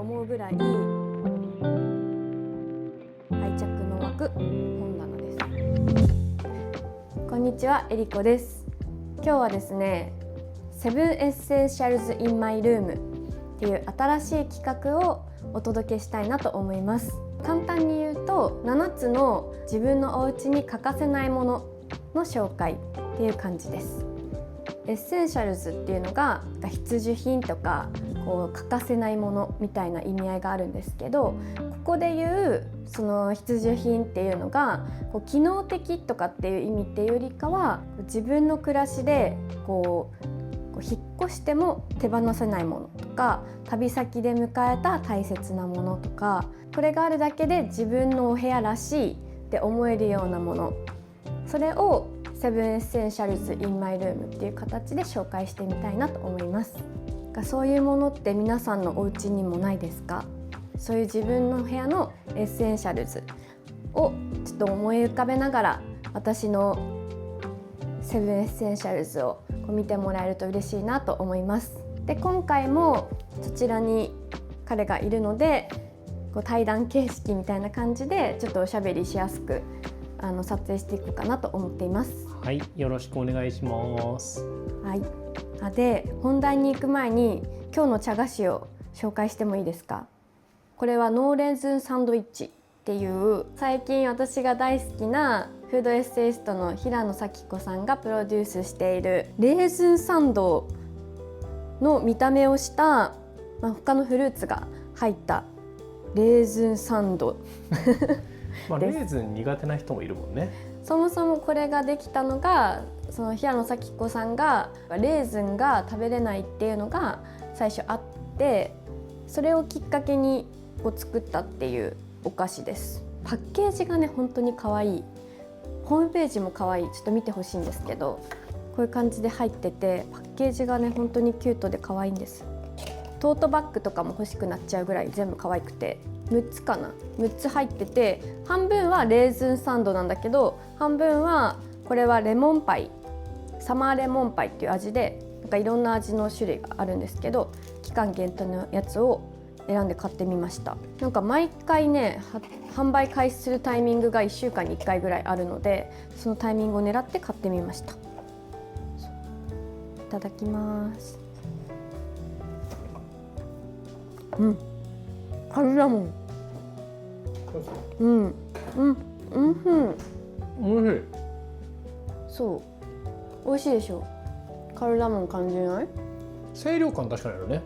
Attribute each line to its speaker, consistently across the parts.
Speaker 1: 思うぐらい愛着の湧く本棚です。こんにちは、えりこです。今日はですね、7 Essentials in My Room っていう新しい企画をお届けしたいなと思います。簡単に言うと、7つの自分のお家に欠かせないものの紹介っていう感じです。エッセンシャルズっていうのが必需品とか欠かせないものみたいな意味合いがあるんですけど、ここで言うその必需品っていうのが機能的とかっていう意味っていうよりかは、自分の暮らしで引っ越しても手放せないものとか、旅先で迎えた大切なものとか、これがあるだけで自分のお部屋らしいって思えるようなもの、それを7 Essentials in My Room っていう形で紹介してみたいなと思います。そういうものって皆さんのお家にもないですか？そういう自分の部屋のエッセンシャルズをちょっと思い浮かべながら、私の7 Essentials を見てもらえると嬉しいなと思います。で、今回もそちらに彼がいるので、対談形式みたいな感じでちょっとおしゃべりしやすく撮影していこうかなと思っています。
Speaker 2: はい、よろしくお願いします。
Speaker 1: はい。で、本題に行く前に今日の茶菓子を紹介してもいいですか？これはノーレーズンサンドイッチっていう最近私が大好きなフードエッセイストの平野咲子さんがプロデュースしているレーズンサンドの見た目をした、他のフルーツが入ったレーズンサンド
Speaker 2: レーズン苦手な人もいるもんね。
Speaker 1: そもそもこれができたのが、その平野咲子さんがレーズンが食べれないっていうのが最初あって、それをきっかけに作ったっていうお菓子です。パッケージがね本当に可愛い。ホームページも可愛い。ちょっと見てほしいんですけど、こういう感じで入ってて、パッケージがね本当にキュートで可愛いんです。トートバッグとかも欲しくなっちゃうぐらい全部可愛くて、6つかな、6つ入ってて、半分はレーズンサンドなんだけど、半分はこれはレモンパイ、サマーレモンパイっていう味で、いろんな味の種類があるんですけど、期間限定のやつを選んで買ってみました。毎回ね販売開始するタイミングが1週間に1回ぐらいあるので、そのタイミングを狙って買ってみました。いただきます。カルダモン。
Speaker 2: おいしい。
Speaker 1: そう、美味しいでしょ。カルダモン感じない？
Speaker 2: 清涼感確かにあるね。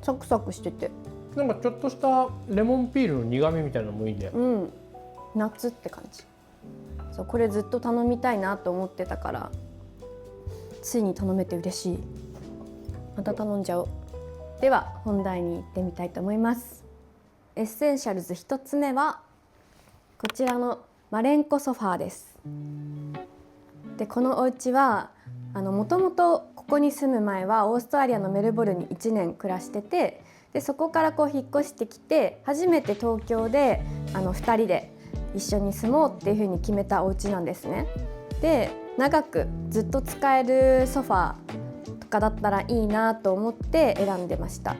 Speaker 1: サクサクしてて、
Speaker 2: ちょっとしたレモンピールの苦味みたいなのもいいね。
Speaker 1: 夏って感じ。そう、これずっと頼みたいなと思ってたから、ついに頼めて嬉しい。また頼んじゃおう。では本題に行ってみたいと思います。エッセンシャルズ1つ目はこちらのマレンコソファーです。で、このお家はもともとここに住む前はオーストラリアのメルボルンに1年暮らしてて、でそこから引っ越してきて、初めて東京で2人で一緒に住もうっていう風に決めたお家なんですね。で、長くずっと使えるソファーとかだったらいいなと思って選んでました。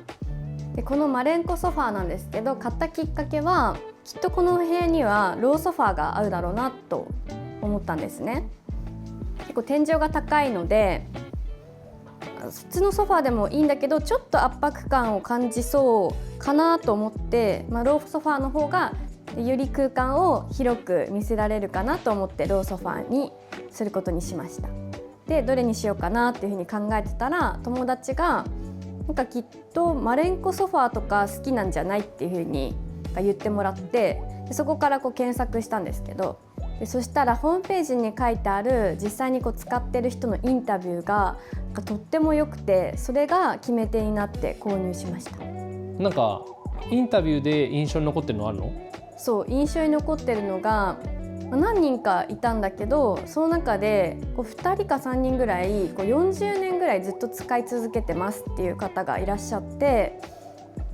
Speaker 1: で、このマレンコソファーなんですけど、買ったきっかけはきっとこの部屋にはローソファーが合うだろうなと思ったんですね。結構天井が高いので、普通のソファーでもいいんだけど、ちょっと圧迫感を感じそうかなと思って、ローソファーの方がより空間を広く見せられるかなと思ってローソファーにすることにしました。で、どれにしようかなっていうふうに考えてたら、友達がきっとマレンコソファーとか好きなんじゃないっていうふうに言ってもらって、でそこから検索したんですけど、でそしたらホームページに書いてある実際に使ってる人のインタビューがとっても良くて、それが決め手になって購入しました。
Speaker 2: インタビューで印象に残ってるのあるの？
Speaker 1: そう、印象に残ってるのが何人かいたんだけど、その中で2人か3人ぐらい40年ぐらいずっと使い続けてますっていう方がいらっしゃって、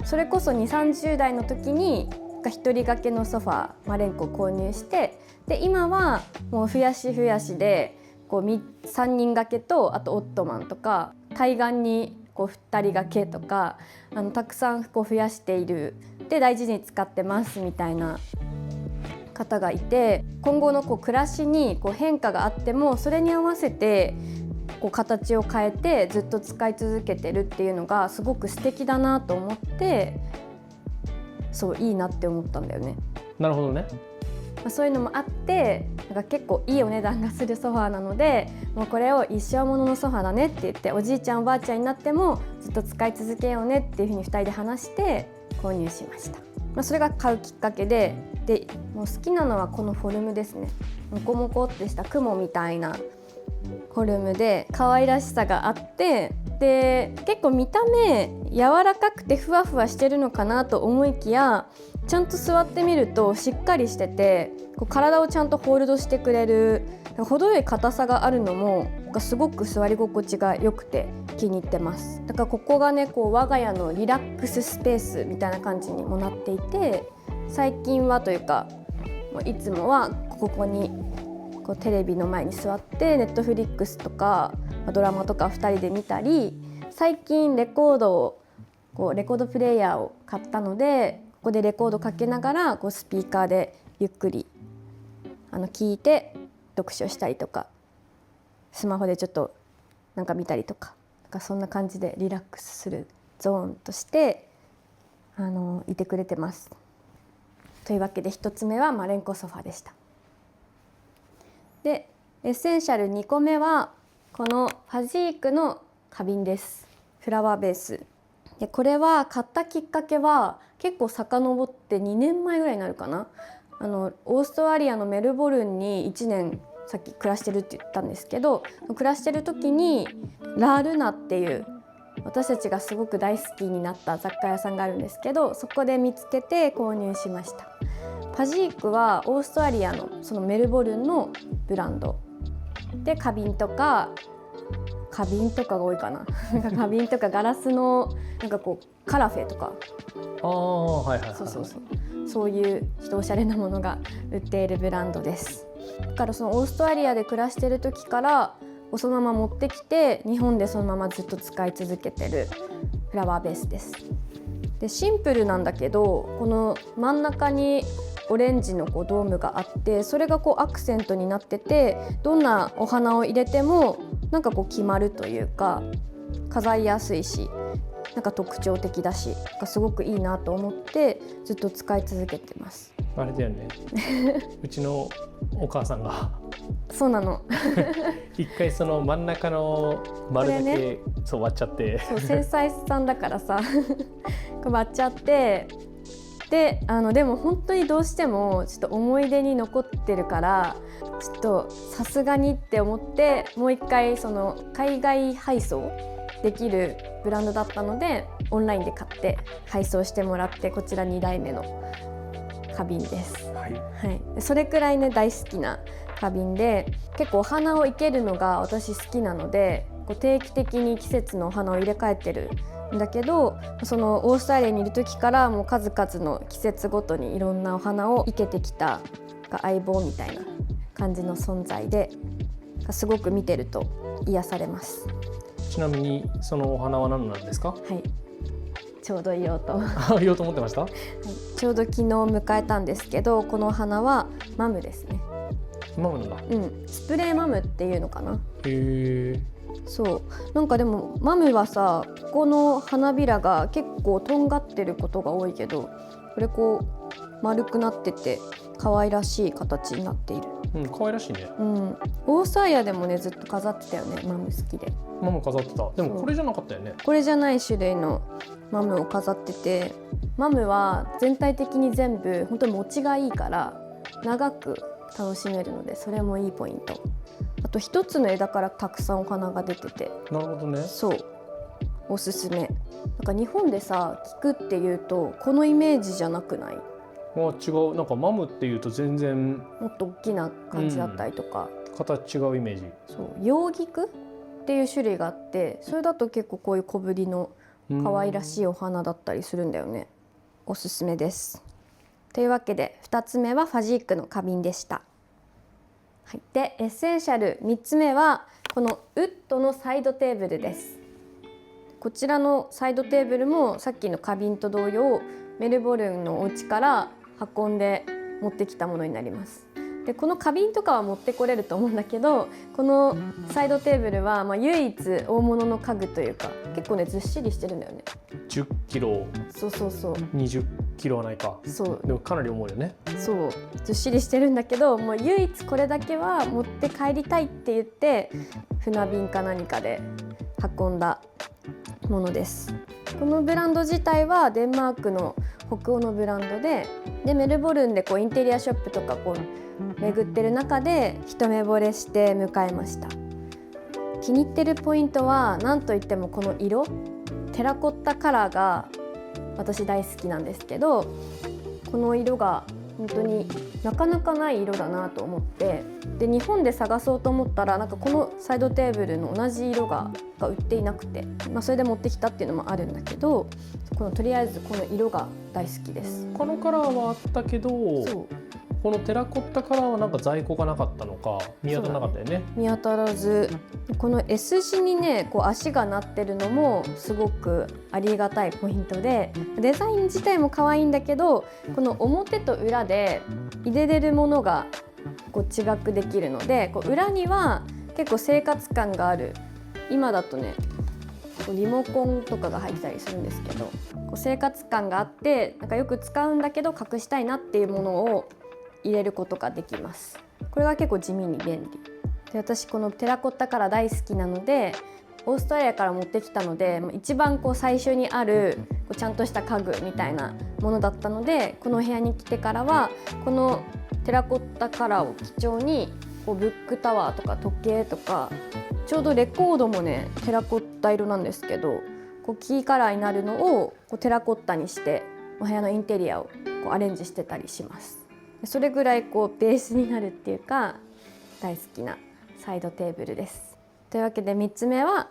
Speaker 1: それこそ2、30代の時に一人掛けのソファーマレンコを購入して、で今はもう増やし増やしで3人掛けと、あとオットマンとか対岸にこう2人掛けとかたくさんこう増やしているで大事に使ってますみたいな方がいて、今後のこう暮らしにこう変化があってもそれに合わせてこう形を変えてずっと使い続けてるっていうのがすごく素敵だなと思って、そういいなって思ったんだよね。
Speaker 2: なるほどね。
Speaker 1: そういうのもあってなんか結構いいお値段がするソファーなので、もうこれを一生もののソファーだねって言って、おじいちゃんおばあちゃんになってもずっと使い続けようねっていうふうに2人で話して購入しました。それが買うきっかけで、もう好きなのはこのフォルムですね。モコモコってした雲みたいなフォルムで可愛らしさがあって、で結構見た目柔らかくてふわふわしてるのかなと思いきや、ちゃんと座ってみるとしっかりしてて、こう体をちゃんとホールドしてくれる程よい硬さがあるのもすごく座り心地が良くて気に入ってます。だからここがねこう我が家のリラックススペースみたいな感じにもなっていて、最近はというかいつもはここにこうテレビの前に座ってネットフリックスとかドラマとか2人で見たり、最近レコードプレーヤーを買ったので、ここでレコードかけながらこうスピーカーでゆっくり聞いて読書したりとか、スマホでちょっとなんか見たりとか、そんな感じでリラックスするゾーンとしていてくれてます。というわけで1つ目はマレンコソファーでした。でエッセンシャル2個目はこのファジークの花瓶です。フラワーベースで、これは買ったきっかけは結構遡って2年前ぐらいになるかな。オーストラリアのメルボルンに1年さっき暮らしてるって言ったんですけど、暮らしてる時にラ・ルナっていう私たちがすごく大好きになった雑貨屋さんがあるんですけど、そこで見つけて購入しました。ファジークはオーストラリアのそのメルボルンのブランドで、花瓶とかが多いかな花瓶とかガラスのなんかこうカラフェとか、そういうちょっとおしゃれなものが売っているブランドです。だからそのオーストラリアで暮らしてる時からそのまま持ってきて日本でそのままずっと使い続けてるフラワーベースです。でシンプルなんだけど、この真ん中にオレンジのこうドームがあって、それがこうアクセントになってて、どんなお花を入れてもなんかこう決まるというか、飾りやすいしなんか特徴的だし、すごくいいなと思ってずっと使い続けてます。
Speaker 2: あれだよねうちのお母さんが
Speaker 1: そうなの
Speaker 2: 一回その真ん中の丸だけ、そう割っちゃって、
Speaker 1: そう繊細さんだからさ割っちゃって、でも本当にどうしてもちょっと思い出に残ってるから、ちょっとさすがにって思ってもう一回その海外配送できるブランドだったのでオンラインで買って配送してもらって、こちら2台目の花瓶です。それくらいね大好きな花瓶で、結構お花を生けるのが私好きなので、定期的に季節のお花を入れ替えてるんだけど、そのオーストラリアにいる時からもう数々の季節ごとにいろんなお花を生けてきた相棒みたいな感じの存在で、すごく見てると癒されます。
Speaker 2: ちなみにそのお花は何なんですか？
Speaker 1: ちょうど言おうと
Speaker 2: 思ってました、
Speaker 1: ちょうど昨日迎えたんですけど、このお花はマムですね。
Speaker 2: マムなんだ。
Speaker 1: スプレーマムっていうのかな。
Speaker 2: へえ。
Speaker 1: そうなんかでもマムはさ、ここの花びらが結構とんがってることが多いけど、これこう丸くなってて可愛らしい形になっている。
Speaker 2: 可愛らしいね。
Speaker 1: オーストラリアでもねずっと飾ってたよね。マム好きで。
Speaker 2: マム飾ってた。でもこれじゃなかったよね。
Speaker 1: これじゃない種類のマムを飾ってて、マムは全体的に全部本当に持ちがいいから長く楽しめるので、それもいいポイント。あと一つの枝からたくさんお花が出てて、
Speaker 2: なるほどね。
Speaker 1: そうおすすめ。なんか日本でさ菊っていうとこのイメージじゃなくない？
Speaker 2: 違う。なんかマムっていうと全然
Speaker 1: もっと大きな感じだったりとか、
Speaker 2: 形違うイメージ。
Speaker 1: そう洋菊っていう種類があって、それだと結構こういう小ぶりの可愛らしいお花だったりするんだよね。おすすめです。というわけで2つ目はファジークの花瓶でした。でエッセンシャル3つ目はこのウッドのサイドテーブルです。こちらのサイドテーブルもさっきの花瓶と同様メルボルンのお家から運んで持ってきたものになります。でこの花瓶とかは持ってこれると思うんだけど、このサイドテーブルは唯一大物の家具というか、結構ねずっしりしてるんだよね。
Speaker 2: 10キロ
Speaker 1: そう
Speaker 2: 20キロはないか。
Speaker 1: そう
Speaker 2: でもかなり重いよね。
Speaker 1: そうずっしりしてるんだけど、もう唯一これだけは持って帰りたいって言って船便か何かで運んだものです。このブランド自体はデンマークの北欧のブランドで、メルボルンでインテリアショップとか巡ってる中で一目惚れして迎えました。気に入ってるポイントは何といってもこの色、テラコッタカラーが私大好きなんですけど、この色が本当になかなかない色だなと思って、で日本で探そうと思ったらこのサイドテーブルの同じ色が売っていなくて、それで持ってきたっていうのもあるんだけど、とりあえずこの色が大好きです。
Speaker 2: 他のカラーはあったけど、このテラコッタカラーは在庫がなかったのか見当たらなかったよね。
Speaker 1: 見当たらず、この S 字にね足がなってるのもすごくありがたいポイントで、デザイン自体も可愛いんだけど、この表と裏で入れれるものが違くできるので、裏には結構生活感がある、今だとねリモコンとかが入ってたりするんですけど、生活感があってよく使うんだけど隠したいなっていうものを入れることができます。これが結構地味に便利で、私このテラコッタカラー大好きなので、オーストラリアから持ってきたので一番最初にあるちゃんとした家具みたいなものだったので、この部屋に来てからはこのテラコッタカラーを基調にブックタワーとか時計とか、ちょうどレコードもねテラコッタ色なんですけど、キーカラーになるのをテラコッタにしてお部屋のインテリアをアレンジしてたりします。それぐらいベースになるっていうか大好きなサイドテーブルです。というわけで3つ目は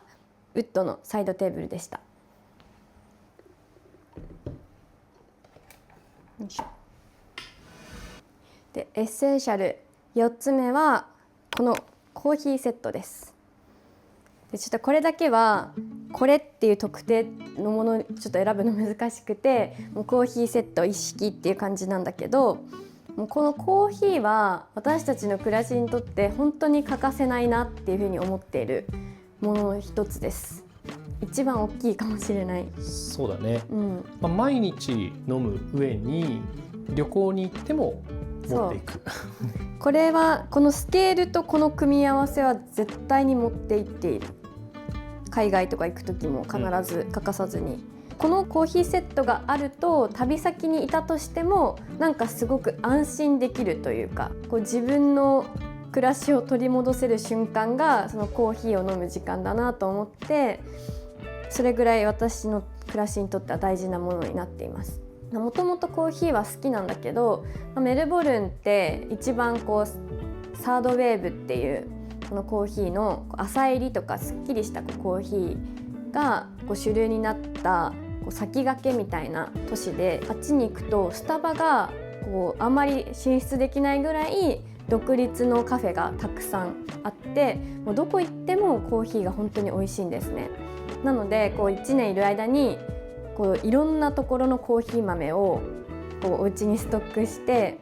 Speaker 1: ウッドのサイドテーブルでした。よいしょ。でエッセンシャル4つ目はこのコーヒーセットです。でちょっとこれだけはこれっていう特定のものちょっと選ぶの難しくて、もうコーヒーセット一式っていう感じなんだけど、もうこのコーヒーは私たちの暮らしにとって本当に欠かせないなっていうふうに思っているものの一つです。一番大きいかもしれない。
Speaker 2: そうだね、毎日飲む上に旅行に行っても持っていく
Speaker 1: これはこのスケールとこの組み合わせは絶対に持っていっている。海外とか行く時も必ず欠かさずに、このコーヒーセットがあると旅先にいたとしてもすごく安心できるというか、自分の暮らしを取り戻せる瞬間がそのコーヒーを飲む時間だなと思って、それぐらい私の暮らしにとっては大事なものになっています。もともとコーヒーは好きなんだけど、メルボルンって一番サードウェーブっていうこのコーヒーの浅入りとかすっきりしたコーヒーが主流になった先駆けみたいな都市で、あっちに行くとスタバがあんまり進出できないぐらい独立のカフェがたくさんあって、もうどこ行ってもコーヒーが本当に美味しいんですね。なので1年いる間にいろんなところのコーヒー豆をお家にストックして、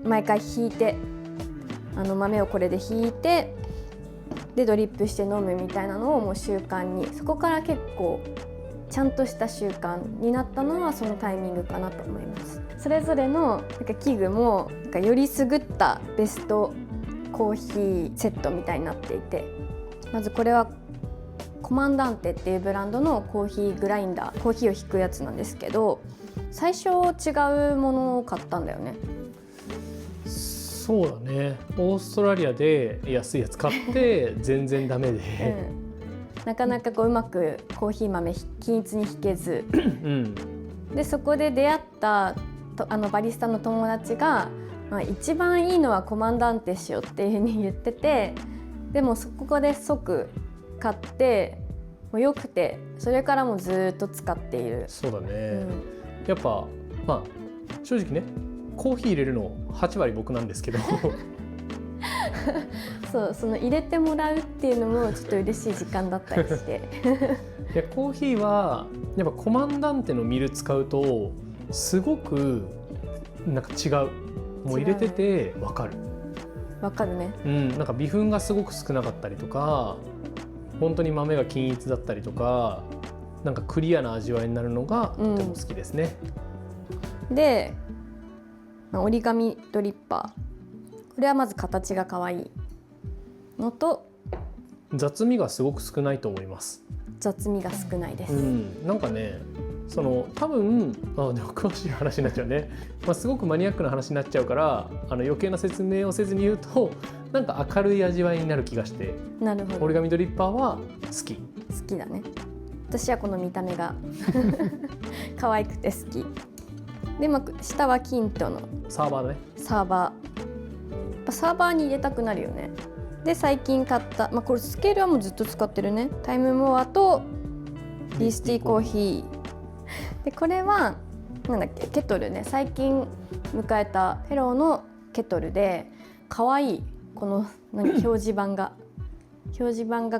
Speaker 1: 毎回ひいて豆をこれでひいて、でドリップして飲むみたいなのをもう習慣に、そこから結構ちゃんとした習慣になったのはそのタイミングかなと思います。それぞれの器具もより優ったベストコーヒーセットみたいになっていて、まずこれはコマンダンテっていうブランドのコーヒーグラインダー、コーヒーをひくやつなんですけど、最初違うものを買ったんだよね。
Speaker 2: そうだね、オーストラリアで安いやつ買って全然ダメで、
Speaker 1: なかなかうまくコーヒー豆均一にひけず、でそこで出会ったバリスタの友達が、一番いいのはコマンダンテしようっていうふうに言ってて、でもそこで即買ってもうよくて、それからもずっと使っている。
Speaker 2: そうだね、やっぱ正直ね、コーヒー入れるの8割僕なんですけど
Speaker 1: そうその入れてもらうっていうのもちょっと嬉しい時間だったりして
Speaker 2: いやコーヒーはやっぱコマンダンテのミル使うとすごくなんか違う。もう入れてて分かる。
Speaker 1: わかるね。
Speaker 2: なんか微粉がすごく少なかったりとか、本当に豆が均一だったりとか、なんかクリアな味わいになるのがとても好きですね。
Speaker 1: で、折り紙ドリッパー、これはまず形が可愛いのと
Speaker 2: 雑味がすごく少ないと思います。
Speaker 1: 雑味が少ないです。
Speaker 2: なんかね、その多分でも詳しい話になっちゃうね、すごくマニアックな話になっちゃうから余計な説明をせずに言うと、なんか明るい味わいになる気がして、
Speaker 1: なるほど、
Speaker 2: 折り紙ドリッパーは好き。
Speaker 1: 好きだね。私はこの見た目が可愛くて好きで、下はキントの
Speaker 2: サーバーだね。
Speaker 1: サーバー、やっぱサーバーに入れたくなるよね。で最近買った、これスケールはもうずっと使ってるね、タイムモアとイースティーコーヒーで、これはなんだっけ、ケトルね、最近迎えたフェローのケトルで、可愛いこの表示板が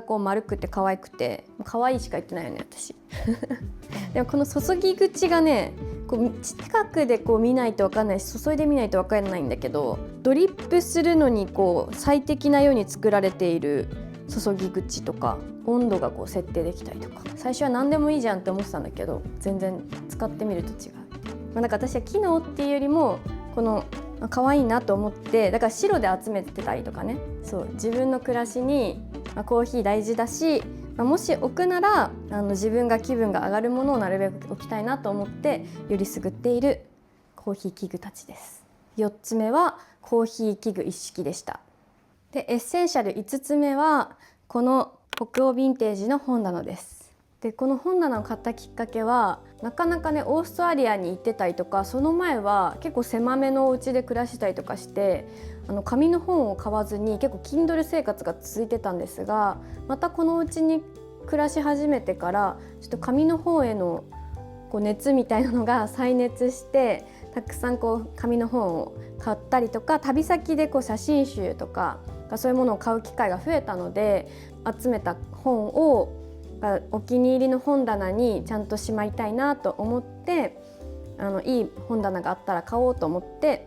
Speaker 1: こう丸くて可愛くて、可愛いしか言ってないよね私でもこの注ぎ口がね、こう近くでこう見ないと分かんないし、注いでみないと分かんないんだけど、ドリップするのにこう最適なように作られている注ぎ口とか、温度がこう設定できたりとか、最初は何でもいいじゃんって思ってたんだけど、全然使ってみると違う。だから私は機能っていうよりもこの可愛いなと思って、だから白で集めてたりとかね。そう自分の暮らしにコーヒー大事だし、もし置くなら自分が気分が上がるものをなるべく置きたいなと思ってよりすぐっているコーヒー器具たちです。4つ目はコーヒー器具一式でした。でエッセンシャル5つ目はこの北欧ヴィンテージの本棚です。でこの本棚を買ったきっかけは、なかなかねオーストラリアに行ってたりとか、その前は結構狭めのお家で暮らしたりとかして、紙の本を買わずに結構 Kindle 生活が続いてたんですが、またこのうちに暮らし始めてからちょっと紙の本へのこう熱みたいなのが再熱して、たくさんこう紙の本を買ったりとか、旅先でこう写真集とかそういうものを買う機会が増えたので、集めた本をお気に入りの本棚にちゃんとしまいたいなと思って、いい本棚があったら買おうと思って、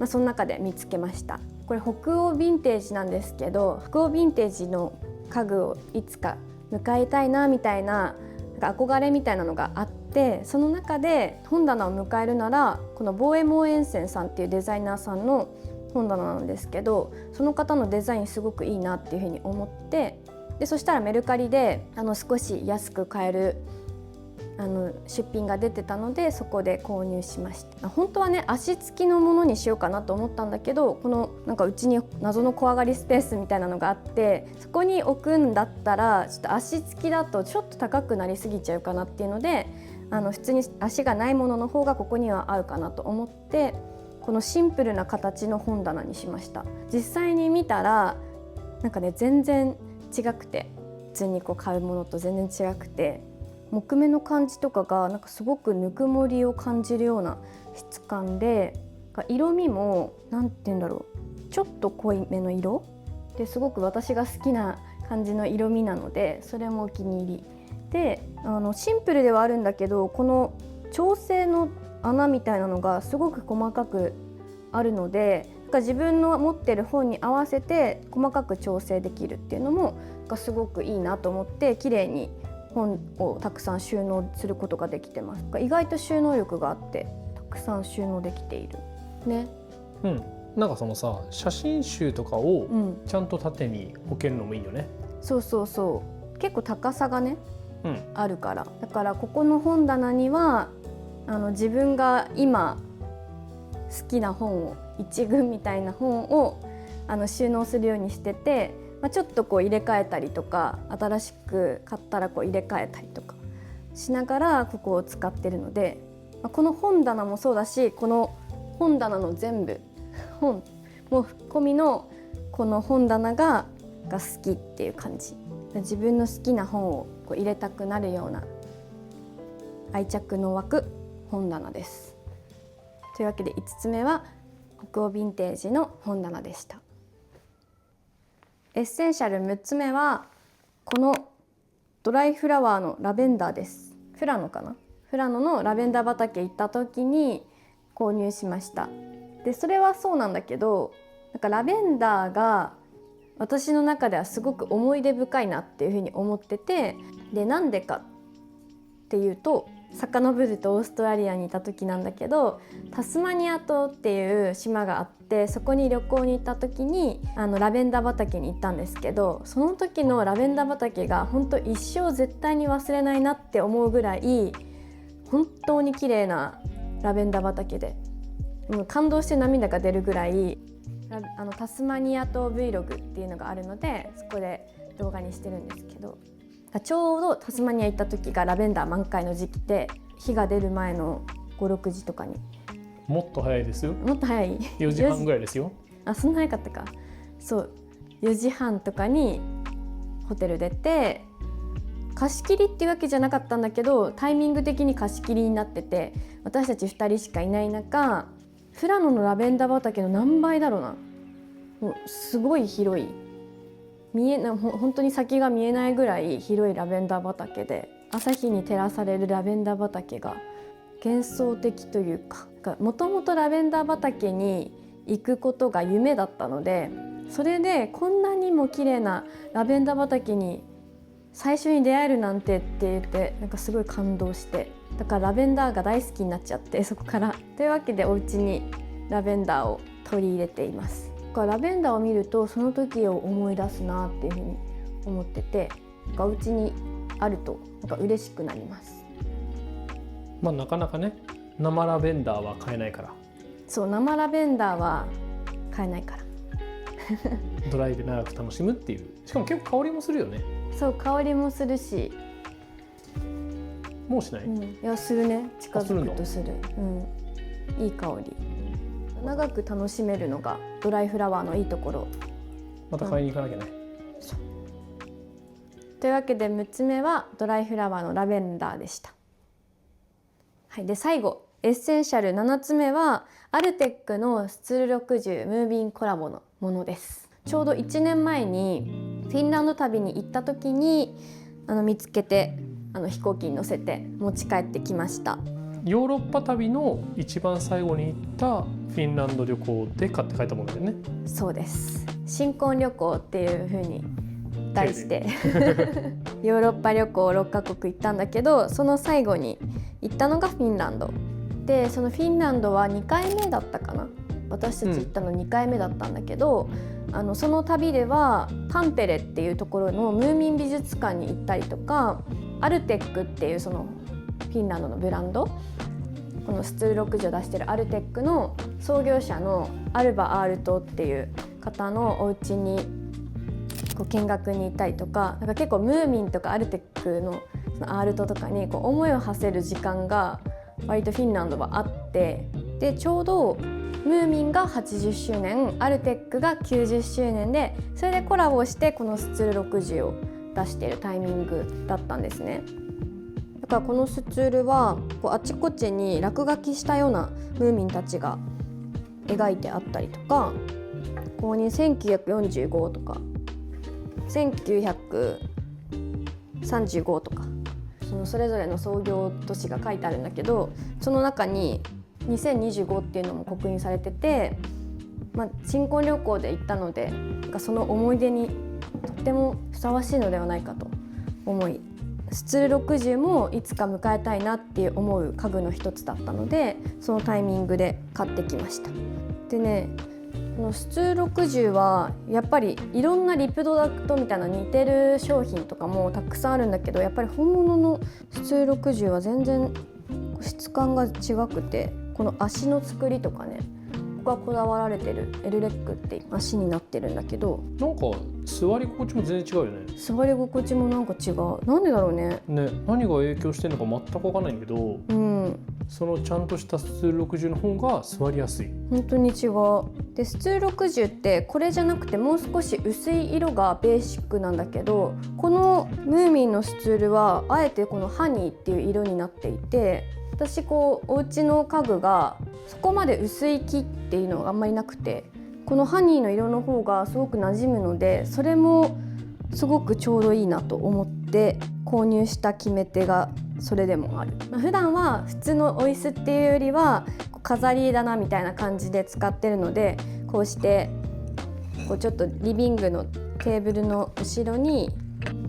Speaker 1: その中で見つけました。これ北欧ヴィンテージなんですけど、北欧ヴィンテージの家具をいつか迎えたいなみたいな、憧れみたいなのがあって、その中で本棚を迎えるならこのボーエモーエンセンさんっていうデザイナーさんの本棚なんですけど、その方のデザインすごくいいなっていうふうに思って、でそしたらメルカリで少し安く買える出品が出てたので、そこで購入しました。本当はね足つきのものにしようかなと思ったんだけど、このなんかうちに謎の小上がりスペースみたいなのがあって、そこに置くんだったらちょっと足つきだとちょっと高くなりすぎちゃうかなっていうので、普通に足がないものの方がここには合うかなと思って、このシンプルな形の本棚にしました。実際に見たらなんかね全然違くて、普通にこう買うものと全然違くて、木目の感じとかがなんかすごくぬくもりを感じるような質感で、色味もなんて言うんだろう、ちょっと濃いめの色ですごく私が好きな感じの色味なので、それもお気に入りで、シンプルではあるんだけど、この調整の穴みたいなのがすごく細かくあるので、自分の持ってる本に合わせて細かく調整できるっていうのもすごくいいなと思って、綺麗に本をたくさん収納することができてます。意外と収納力があってたくさん収納できているね。
Speaker 2: なんかそのさ、写真集とかをちゃんと縦に置けるのもいいよね。
Speaker 1: そうそうそう、結構高さがね、あるから、だからここの本棚には自分が今好きな本を、一群みたいな本を収納するようにしてて、ちょっとこう入れ替えたりとか、新しく買ったらこう入れ替えたりとかしながらここを使ってるので、この本棚もそうだし、この本棚の全部本も込みのこの本棚が好きっていう感じ。自分の好きな本をこう入れたくなるような愛着の湧く本棚です。というわけで5つ目は北欧ヴィンテージの本棚でした。エッセンシャル6つ目はこのドライフラワーのラベンダーです。フラノかな、フラノのラベンダー畑行った時に購入しました。でそれはそうなんだけど、なんかラベンダーが私の中ではすごく思い出深いなっていうふうに思ってて、でなんでかっていうと、遡るとオーストラリアにいた時なんだけど、タスマニア島っていう島があって、そこに旅行に行った時にラベンダー畑に行ったんですけど、その時のラベンダー畑が本当一生絶対に忘れないなって思うぐらい本当に綺麗なラベンダー畑で、もう感動して涙が出るぐらい、タスマニア島 Vlog っていうのがあるので、そこで動画にしてるんですけど、ちょうどタスマニア行った時がラベンダー満開の時期で、日が出る前の5、6時とかに。
Speaker 2: もっと早いですよ。
Speaker 1: もっと早い
Speaker 2: 4時半ぐらいですよ。
Speaker 1: あ、そんな早かったか。そう4時半とかにホテル出て、貸し切りっていうわけじゃなかったんだけど、タイミング的に貸し切りになってて、私たち2人しかいない中、フラノのラベンダー畑の何倍だろうな、もうすごい広い、本当に先が見えないぐらい広いラベンダー畑で、朝日に照らされるラベンダー畑が幻想的というか、もともとラベンダー畑に行くことが夢だったので、それでこんなにも綺麗なラベンダー畑に最初に出会えるなんてって言って、なんかすごい感動して、だからラベンダーが大好きになっちゃって、そこから。というわけでお家にラベンダーを取り入れています。ラベンダーを見るとその時を思い出すなっていうふうに思ってて、お家にあるとなんか嬉しくなります。
Speaker 2: まあなかなかね、生ラベンダーは買えないから。
Speaker 1: そう、生ラベンダーは買えないから
Speaker 2: ドライで長く楽しむっていう。しかも結構香りもするよね。
Speaker 1: そう、香りもするし。
Speaker 2: もうしない？
Speaker 1: いや、するね。近づくとする。いい香り。長く楽しめるのがドライフラワーのいいところ。
Speaker 2: また買いに行かなきゃね。
Speaker 1: というわけで6つ目はドライフラワーのラベンダーでした。はい、で最後エッセンシャル7つ目はアルテックのスツール60ムービンコラボのものです。ちょうど1年前にフィンランド旅に行った時に見つけて、飛行機に乗せて持ち帰ってきました。
Speaker 2: ヨーロッパ旅の一番最後に行ったフィンランド旅行で買って帰ったものだよね。
Speaker 1: そうです。新婚旅行っていう風に題してヨーロッパ旅行6カ国行ったんだけど、その最後に行ったのがフィンランドで、そのフィンランドは2回目だったかな。私たち行ったの2回目だったんだけど、その旅ではタンペレっていうところのムーミン美術館に行ったりとか、アルテックっていうそのフィンランドのブランド、このスツール60を出してるアルテックの創業者のアルバ・アールトっていう方のお家に見学に行ったりとか、なんか結構ムーミンとかアルテックのそのアールトとかに思いを馳せる時間が割とフィンランドはあって、でちょうどムーミンが80周年、アルテックが90周年で、それでコラボしてこのスツール60を出しているタイミングだったんですね。だからこのスツールはあちこちに落書きしたようなムーミンたちが描いてあったりとか、ここに1945とか1935とか、それぞれの創業都市が書いてあるんだけど、その中に2025っていうのも刻印されてて、新婚旅行で行ったので、その思い出にとってもふさわしいのではないかと思い、スツール60もいつか迎えたいなって思う家具の一つだったので、そのタイミングで買ってきました。でね、このスツール60はやっぱりいろんなリップドダクトみたいな似てる商品とかもたくさんあるんだけど、やっぱり本物のスツール60は全然質感が違くて、この足の作りとかね、ここがこだわられてるエルレックって足になってるんだけど、
Speaker 2: なんか座り心地も全然違うよね。
Speaker 1: 座り心地もなんか違う。なんでだろうね。
Speaker 2: ね、何が影響してるのか全く分かんないんだけど、そのちゃんとしたスツール60の方が座りやすい。
Speaker 1: 本当に違う。でスツール60ってこれじゃなくてもう少し薄い色がベーシックなんだけど、このムーミンのスツールはあえてこのハニーっていう色になっていて、私お家の家具がそこまで薄い木っていうのがあんまりなくて、このハニーの色の方がすごく馴染むので、それもすごくちょうどいいなと思って購入した決め手がそれでもある。普段は普通のお椅子っていうよりは飾り棚みたいな感じで使ってるので、こうしてちょっとリビングのテーブルの後ろに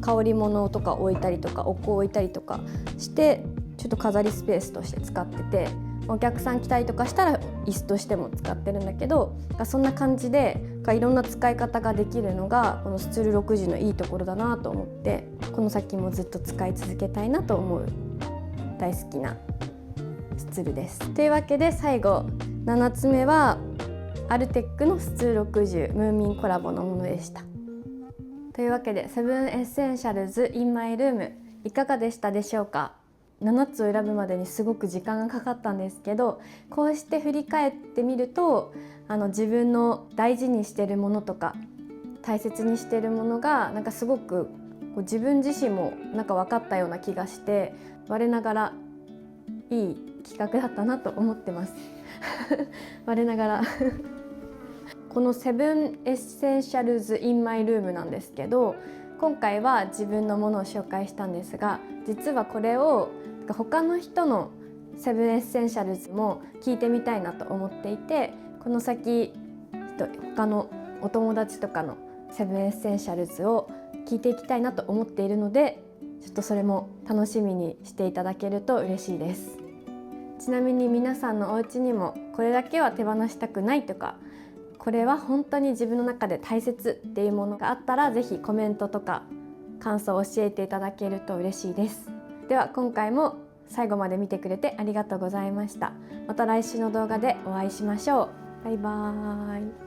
Speaker 1: 香り物とか置いたりとかお香を置いたりとかしてちょっと飾りスペースとして使ってて、お客さん来たりとかしたら椅子としても使ってるんだけど、そんな感じでいろんな使い方ができるのがこのスツール60のいいところだなと思って、この先もずっと使い続けたいなと思う大好きなスツールです。というわけで最後7つ目はアルテックのスツール60ムーミンコラボのものでした。というわけでセブンエッセンシャルズインマイルームいかがでしたでしょうか。7つを選ぶまでにすごく時間がかかったんですけど、こうして振り返ってみると自分の大事にしているものとか大切にしているものがすごく自分自身も分かったような気がして、我ながらいい企画だったなと思ってます我ながらこのセブンエッセンシャルズインマイルームなんですけど、今回は自分のものを紹介したんですが、実はこれを他の人のセブンエッセンシャルズも聞いてみたいなと思っていて、この先他のお友達とかのセブンエッセンシャルズを聞いていきたいなと思っているので、ちょっとそれも楽しみにしていただけると嬉しいです。ちなみに皆さんのお家にもこれだけは手放したくないとか、これは本当に自分の中で大切っていうものがあったら、ぜひコメントとか感想を教えていただけると嬉しいです。では今回も最後まで見てくれてありがとうございました。また来週の動画でお会いしましょう。バイバーイ。